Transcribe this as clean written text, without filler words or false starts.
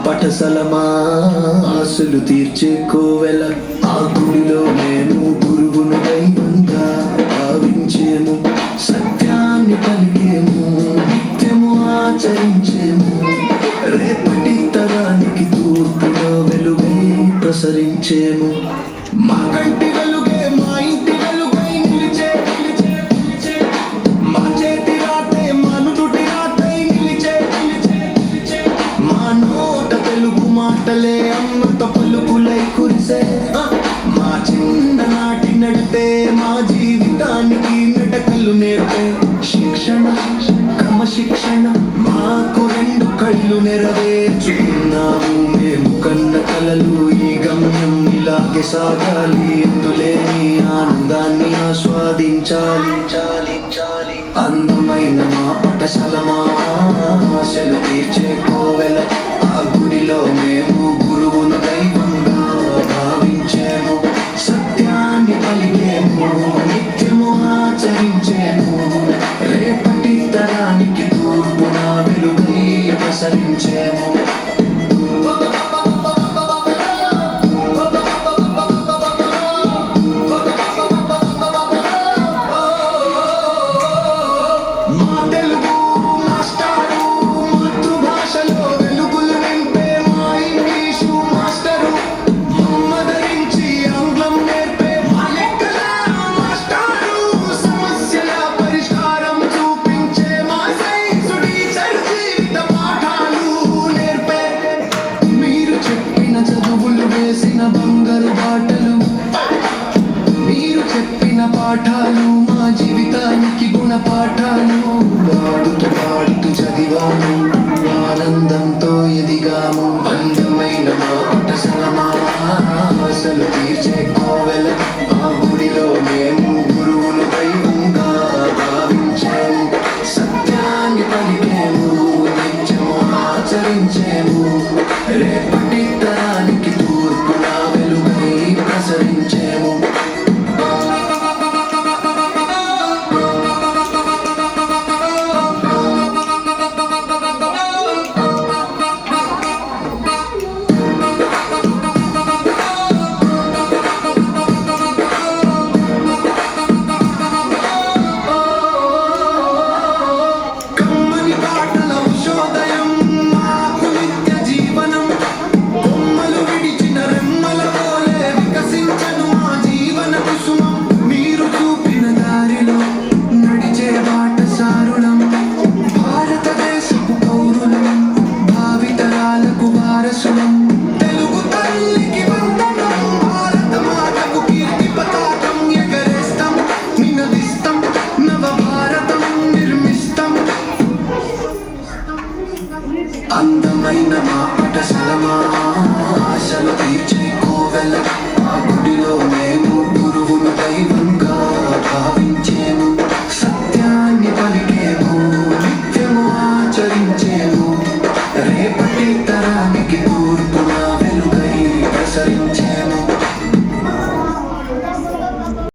పటసలమా ఆశలు తీర్చే కోవెల ఆ గుడిలో మేము గురువును దైవంగా భావించేము సత్యాన్ని పలికేము నిత్యము ఆచరించేము రేపటి తరానికి తూర్పులో వెలుగై ప్రసరించేము మా కంటి వెలుగే మా ఇంటి వెలుగై నిలిచే మా చేతి రాతే మా నుదుటి రాతై నిలిచే మా నోట తెలుగు మాటలే అమృత పలుకులై కురిసే మా చిన్ననాటి నడితే మా జీవితానికి నడకలు నేర్పే శిక్షణ క్రమశిక్షణ మాకు రెండు కళ్ళు నెరవేర్చుకున్నాము మేము కన్న కలలు ఈ గమ్యం ఇలాగే సాగాలి ఎందులేని ఆనందాన్ని ఆస్వాదించాలి అందమైన మా పటశలమా ఆశలు తీర్చే కోవెల ఆ గుడిలో మేము గురువును దైవంగా భావించేము సత్యాన్ని పలికేము నిత్యము ఆచరించేము రేపటి తరానికి తూర్పున వెలుగై ప్రసరించేము